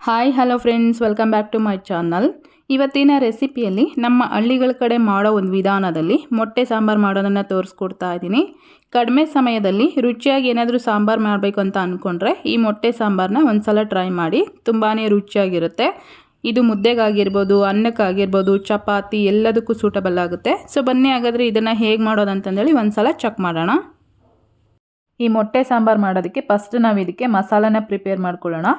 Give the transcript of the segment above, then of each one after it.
Hi hello friends, welcome back to my channel. ಇವತ್ತಿನ ರೆಸಿಪಿಯಲ್ಲಿ ನಮ್ಮ ಹಳ್ಳಿಗಳ ಕಡೆ ಮಾಡೋ ಒಂದು ವಿಧಾನದಲ್ಲಿ ಮೊಟ್ಟೆ ಸಾಂಬಾರು ಮಾಡೋದನ್ನು ತೋರಿಸ್ಕೊಡ್ತಾ ಇದ್ದೀನಿ. ಕಡಿಮೆ ಸಮಯದಲ್ಲಿ ರುಚಿಯಾಗಿ ಏನಾದರೂ ಸಾಂಬಾರು ಮಾಡಬೇಕು ಅಂತ ಅಂದ್ಕೊಂಡ್ರೆ ಈ ಮೊಟ್ಟೆ ಸಾಂಬಾರನ್ನ ಒಂದು ಸಲ ಟ್ರೈ ಮಾಡಿ. ತುಂಬಾ ರುಚಿಯಾಗಿರುತ್ತೆ. ಇದು ಮುದ್ದೆಗಾಗಿರ್ಬೋದು, ಅನ್ನಕ್ಕಾಗಿರ್ಬೋದು, ಚಪಾತಿ ಎಲ್ಲದಕ್ಕೂ ಸೂಟಬಲ್ ಆಗುತ್ತೆ. ಸೊ ಬನ್ನಿ ಹಾಗಾದರೆ ಇದನ್ನು ಹೇಗೆ ಮಾಡೋದಂತಂದೇಳಿ ಒಂದು ಸಲ ಚೆಕ್ ಮಾಡೋಣ. ಈ ಮೊಟ್ಟೆ ಸಾಂಬಾರು ಮಾಡೋದಕ್ಕೆ ಫಸ್ಟ್ ನಾವು ಇದಕ್ಕೆ ಮಸಾಲಾನ ಪ್ರಿಪೇರ್ ಮಾಡ್ಕೊಳ್ಳೋಣ.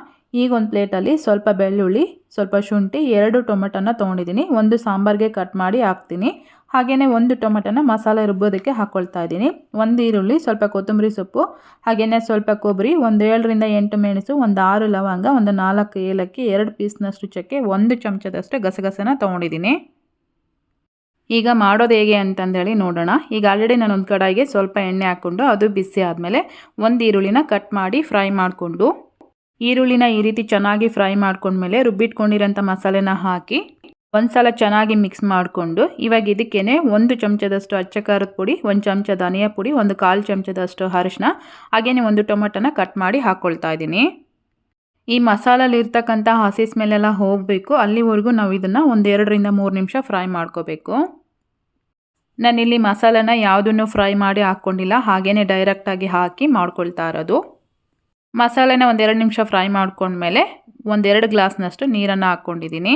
ಈಗ ಒಂದು ಪ್ಲೇಟಲ್ಲಿ ಸ್ವಲ್ಪ ಬೆಳ್ಳುಳ್ಳಿ, ಸ್ವಲ್ಪ ಶುಂಠಿ, 2 ಟೊಮೆಟೊನ ತೊಗೊಂಡಿದ್ದೀನಿ. ಒಂದು ಸಾಂಬಾರಿಗೆ ಕಟ್ ಮಾಡಿ ಹಾಕ್ತೀನಿ. ಹಾಗೆಯೇ 1 ಟೊಮೆಟೊನ ಮಸಾಲೆ ರುಬ್ಬೋದಕ್ಕೆ ಹಾಕ್ಕೊಳ್ತಾ ಇದ್ದೀನಿ. 1 ಈರುಳ್ಳಿ, ಸ್ವಲ್ಪ ಕೊತ್ತಂಬರಿ ಸೊಪ್ಪು, ಹಾಗೆಯೇ ಸ್ವಲ್ಪ ಕೊಬ್ಬರಿ, ಒಂದು 7 ರಿಂದ 8 ಮೆಣಸು, ಒಂದು 6 ಲವಂಗ, ಒಂದು 4 ಏಲಕ್ಕಿ, 2 ಪೀಸ್ನಷ್ಟು ಚಕ್ಕೆ, 1 ಚಮಚದಷ್ಟು ಗಸಗಸೆನ ತೊಗೊಂಡಿದ್ದೀನಿ. ಈಗ ಮಾಡೋದು ಹೇಗೆ ಅಂತಂದೇಳಿ ನೋಡೋಣ. ಈಗ ಆಲ್ರೆಡಿ ನಾನು ಒಂದು ಕಡಾಯಿಗೆ ಸ್ವಲ್ಪ ಎಣ್ಣೆ ಹಾಕ್ಕೊಂಡು ಅದು ಬಿಸಿ ಆದಮೇಲೆ 1 ಈರುಳ್ಳಿನ ಕಟ್ ಮಾಡಿ ಫ್ರೈ ಮಾಡಿಕೊಂಡು, ಈರುಳ್ಳಿನ ಈ ರೀತಿ ಚೆನ್ನಾಗಿ ಫ್ರೈ ಮಾಡ್ಕೊಂಡ್ಮೇಲೆ ರುಬ್ಬಿಟ್ಕೊಂಡಿರೋಂಥ ಮಸಾಲೆನ ಹಾಕಿ ಒಂದು ಸಲ ಚೆನ್ನಾಗಿ ಮಿಕ್ಸ್ ಮಾಡಿಕೊಂಡು, ಇವಾಗ ಇದಕ್ಕೇ 1 ಚಮಚದಷ್ಟು ಅಚ್ಚ ಖಾರದ ಪುಡಿ, 1 ಚಮಚ ಧನಿಯಾ ಪುಡಿ, 1/4 ಚಮಚದಷ್ಟು ಅರಿಶಿನ, ಹಾಗೆಯೇ 1 ಟೊಮೆಟೊನ ಕಟ್ ಮಾಡಿ ಹಾಕ್ಕೊಳ್ತಾ ಇದ್ದೀನಿ. ಈ ಮಸಾಲಲ್ಲಿರ್ತಕ್ಕಂಥ ಹಸಿ ಸ್ಮೆಲ್ಲೆಲ್ಲ ಹೋಗಬೇಕು, ಅಲ್ಲಿವರೆಗೂ ನಾವು ಇದನ್ನು ಒಂದು 2 ರಿಂದ 3 ನಿಮಿಷ ಫ್ರೈ ಮಾಡ್ಕೋಬೇಕು. ನಾನಿಲ್ಲಿ ಮಸಾಲೆನ ಯಾವುದನ್ನು ಫ್ರೈ ಮಾಡಿ ಹಾಕ್ಕೊಂಡಿಲ್ಲ, ಹಾಗೆಯೇ ಡೈರೆಕ್ಟಾಗಿ ಹಾಕಿ ಮಾಡ್ಕೊಳ್ತಾ ಇರೋದು. ಮಸಾಲೆನ ಒಂದು 2 ನಿಮಿಷ ಫ್ರೈ ಮಾಡ್ಕೊಂಡ್ಮೇಲೆ 1-2 ಗ್ಲಾಸ್ನಷ್ಟು ನೀರನ್ನು ಹಾಕ್ಕೊಂಡಿದ್ದೀನಿ.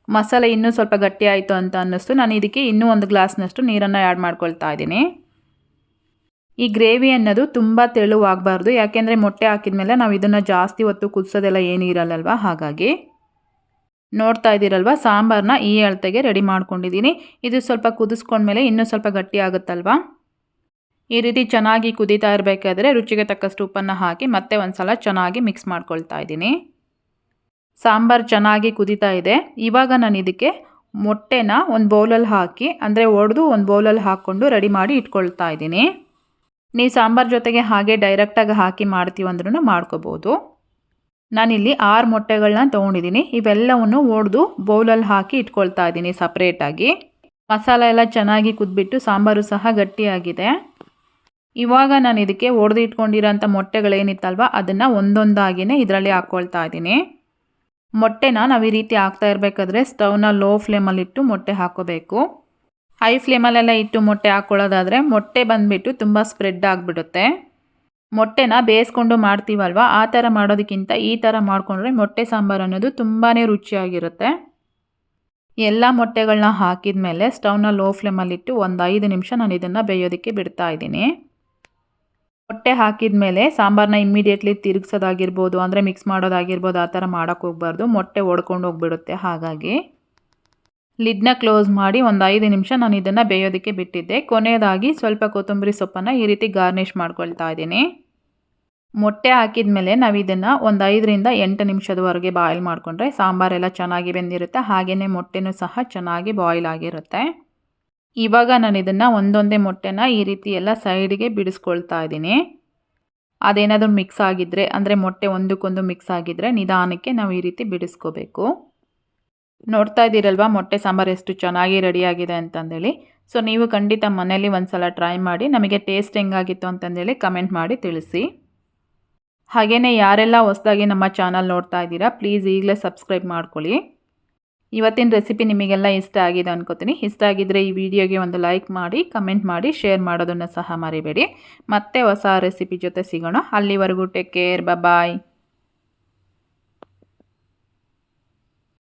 ಮಸಾಲೆ ಇನ್ನೂ ಸ್ವಲ್ಪ ಗಟ್ಟಿ ಆಯಿತು ಅಂತ ಅನ್ನಿಸ್ತು. ನಾನು ಇದಕ್ಕೆ ಇನ್ನೂ 1 ಗ್ಲಾಸ್ನಷ್ಟು ನೀರನ್ನು ಆ್ಯಡ್ ಮಾಡ್ಕೊಳ್ತಾ ಇದ್ದೀನಿ. ಈ ಗ್ರೇವಿ ಅನ್ನೋದು ತುಂಬ ತೆಳುವಾಗಬಾರ್ದು, ಯಾಕೆಂದರೆ ಮೊಟ್ಟೆ ಹಾಕಿದ್ಮೇಲೆ ನಾವು ಇದನ್ನು ಜಾಸ್ತಿ ಹೊತ್ತು ಕುದಿಸೋದೆಲ್ಲ ಏನೂ ಇರಲ್ಲಲ್ವ. ಹಾಗಾಗಿ ನೋಡ್ತಾ ಇದ್ದೀರಲ್ವ, ಸಾಂಬಾರನ್ನ ಈ ಅಳತೆಗೆ ರೆಡಿ ಮಾಡ್ಕೊಂಡಿದ್ದೀನಿ. ಇದು ಸ್ವಲ್ಪ ಕುದಿಸ್ಕೊಂಡ್ಮೇಲೆ ಇನ್ನೂ ಸ್ವಲ್ಪ ಗಟ್ಟಿ ಆಗುತ್ತಲ್ವ. ಈ ರೀತಿ ಚೆನ್ನಾಗಿ ಕುದೀತಾ ಇರಬೇಕಾದ್ರೆ ರುಚಿಗೆ ತಕ್ಕಷ್ಟು ಉಪ್ಪನ್ನು ಹಾಕಿ ಮತ್ತೆ ಒಂದು ಸಲ ಚೆನ್ನಾಗಿ ಮಿಕ್ಸ್ ಮಾಡ್ಕೊಳ್ತಾ ಇದ್ದೀನಿ. ಸಾಂಬಾರು ಚೆನ್ನಾಗಿ ಕುದೀತಾ ಇದೆ. ಇವಾಗ ನಾನು ಇದಕ್ಕೆ ಮೊಟ್ಟೆನ ಒಂದು ಬೌಲಲ್ಲಿ ಹಾಕಿ, ಅಂದರೆ ಒಡೆದು ಒಂದು ಬೌಲಲ್ಲಿ ಹಾಕ್ಕೊಂಡು ರೆಡಿ ಮಾಡಿ ಇಟ್ಕೊಳ್ತಾ ಇದ್ದೀನಿ. ನೀವು ಸಾಂಬಾರು ಜೊತೆಗೆ ಹಾಗೆ ಡೈರೆಕ್ಟಾಗಿ ಹಾಕಿ ಮಾಡ್ತೀವಂದ್ರೂ ಮಾಡ್ಕೋಬೋದು. ನಾನಿಲ್ಲಿ 6 ಮೊಟ್ಟೆಗಳನ್ನ ತೊಗೊಂಡಿದ್ದೀನಿ. ಇವೆಲ್ಲವನ್ನು ಒಡೆದು ಬೌಲಲ್ಲಿ ಹಾಕಿ ಇಟ್ಕೊಳ್ತಾ ಇದ್ದೀನಿ ಸಪ್ರೇಟಾಗಿ. ಮಸಾಲೆ ಎಲ್ಲ ಚೆನ್ನಾಗಿ ಕುದ್ಬಿಟ್ಟು ಸಾಂಬಾರು ಸಹ ಗಟ್ಟಿಯಾಗಿದೆ. ಇವಾಗ ನಾನು ಇದಕ್ಕೆ ಒಡೆದು ಇಟ್ಕೊಂಡಿರೋಂಥ ಮೊಟ್ಟೆಗಳೇನಿತ್ತಲ್ವ ಅದನ್ನು ಒಂದೊಂದಾಗಿಯೇ ಇದರಲ್ಲಿ ಹಾಕ್ಕೊಳ್ತಾ ಇದ್ದೀನಿ. ಮೊಟ್ಟೆನ ನಾವು ಈ ರೀತಿ ಹಾಕ್ತಾ ಇರಬೇಕಾದ್ರೆ ಸ್ಟವ್ನ ಲೋ ಫ್ಲೇಮಲ್ಲಿಟ್ಟು ಮೊಟ್ಟೆ ಹಾಕ್ಕೋಬೇಕು. ಹೈ ಫ್ಲೇಮಲ್ಲೆಲ್ಲ ಇಟ್ಟು ಮೊಟ್ಟೆ ಹಾಕ್ಕೊಳ್ಳೋದಾದರೆ ಮೊಟ್ಟೆ ಬಂದುಬಿಟ್ಟು ತುಂಬ ಸ್ಪ್ರೆಡ್ ಆಗಿಬಿಡುತ್ತೆ. ಮೊಟ್ಟೆನ ಬೇಯಿಸ್ಕೊಂಡು ಮಾಡ್ತೀವಲ್ವ, ಆ ಥರ ಮಾಡೋದಕ್ಕಿಂತ ಈ ಥರ ಮಾಡಿಕೊಂಡ್ರೆ ಮೊಟ್ಟೆ ಸಾಂಬಾರು ಅನ್ನೋದು ತುಂಬಾ ರುಚಿಯಾಗಿರುತ್ತೆ. ಎಲ್ಲ ಮೊಟ್ಟೆಗಳನ್ನ ಹಾಕಿದ ಮೇಲೆ ಸ್ಟವ್ನ ಲೋ ಫ್ಲೇಮಲ್ಲಿಟ್ಟು ಒಂದು 5 ನಿಮಿಷ ನಾನು ಇದನ್ನು ಬೇಯೋದಕ್ಕೆ ಬಿಡ್ತಾ ಇದ್ದೀನಿ. ಮೊಟ್ಟೆ ಹಾಕಿದ ಮೇಲೆ ಸಾಂಬಾರನ್ನ ಇಮ್ಮಿಡಿಯೇಟ್ಲಿ ತಿರುಗಿಸೋದಾಗಿರ್ಬೋದು, ಅಂದರೆ ಮಿಕ್ಸ್ ಮಾಡೋದಾಗಿರ್ಬೋದು, ಆ ಥರ ಮಾಡೋಕ್ಕೆ ಹೋಗಬಾರ್ದು. ಮೊಟ್ಟೆ ಒಡ್ಕೊಂಡು ಹೋಗ್ಬಿಡುತ್ತೆ. ಹಾಗಾಗಿ ಲಿಡ್ನ ಕ್ಲೋಸ್ ಮಾಡಿ ಒಂದು 5 ನಿಮಿಷ ನಾನು ಇದನ್ನು ಬೇಯೋದಕ್ಕೆ ಬಿಟ್ಟಿದ್ದೆ. ಕೊನೆಯದಾಗಿ ಸ್ವಲ್ಪ ಕೊತ್ತಂಬರಿ ಸೊಪ್ಪನ್ನು ಈ ರೀತಿ ಗಾರ್ನಿಷ್ ಮಾಡ್ಕೊಳ್ತಾ ಇದ್ದೀನಿ. ಮೊಟ್ಟೆ ಹಾಕಿದ ಮೇಲೆ ನಾವು ಇದನ್ನು ಒಂದು 5 ರಿಂದ 8 ನಿಮಿಷದವರೆಗೆ ಬಾಯ್ಲ್ ಮಾಡಿಕೊಂಡ್ರೆ ಸಾಂಬಾರೆಲ್ಲ ಚೆನ್ನಾಗಿ ಬೆಂದಿರುತ್ತೆ. ಹಾಗೆಯೇ ಮೊಟ್ಟೆನೂ ಸಹ ಚೆನ್ನಾಗಿ ಬಾಯ್ಲ್ ಆಗಿರುತ್ತೆ. ಇವಾಗ ನಾನು ಇದನ್ನು ಒಂದೊಂದೇ ಮೊಟ್ಟೆನ ಈ ರೀತಿ ಎಲ್ಲ ಸೈಡಿಗೆ ಬಿಡಿಸ್ಕೊಳ್ತಾ ಇದ್ದೀನಿ. ಅದೇನಾದರೂ ಮಿಕ್ಸ್ ಆಗಿದ್ದರೆ, ಅಂದರೆ ಮೊಟ್ಟೆ ಒಂದಕ್ಕೊಂದು ಮಿಕ್ಸ್ ಆಗಿದ್ದರೆ ನಿಧಾನಕ್ಕೆ ನಾವು ಈ ರೀತಿ ಬಿಡಿಸ್ಕೋಬೇಕು. ನೋಡ್ತಾ ಇದ್ದೀರಲ್ವ ಮೊಟ್ಟೆ ಸಾಂಬಾರು ಎಷ್ಟು ಚೆನ್ನಾಗಿ ರೆಡಿಯಾಗಿದೆ ಅಂತಂದೇಳಿ. ಸೊ ನೀವು ಖಂಡಿತ ಮನೇಲಿ ಒಂದು ಸಲ ಟ್ರೈ ಮಾಡಿ ನಮಗೆ ಟೇಸ್ಟ್ ಹೆಂಗಾಗಿತ್ತು ಅಂತಂದೇಳಿ ಕಮೆಂಟ್ ಮಾಡಿ ತಿಳಿಸಿ. ಹಾಗೆಯೇ ಯಾರೆಲ್ಲ ಹೊಸದಾಗಿ ನಮ್ಮ ಚಾನಲ್ ನೋಡ್ತಾ ಇದ್ದೀರಾ, ಪ್ಲೀಸ್ ಈಗಲೇ ಸಬ್ಸ್ಕ್ರೈಬ್ ಮಾಡ್ಕೊಳ್ಳಿ. ಇವತ್ತಿನ ರೆಸಿಪಿ ನಿಮಗೆಲ್ಲ ಇಷ್ಟ ಆಗಿದೆ ಅನ್ಕೋತೀನಿ. ಇಷ್ಟ ಆಗಿದ್ದರೆ ಈ ವಿಡಿಯೋಗೆ ಒಂದು ಲೈಕ್ ಮಾಡಿ, ಕಮೆಂಟ್ ಮಾಡಿ, ಶೇರ್ ಮಾಡೋದನ್ನು ಸಹ ಮರಿಬೇಡಿ. ಮತ್ತೆ ಹೊಸ ರೆಸಿಪಿ ಜೊತೆ ಸಿಗೋಣ. ಅಲ್ಲಿವರೆಗೂ ಟೇಕ್ ಕೇರ್, ಬಾಯ್.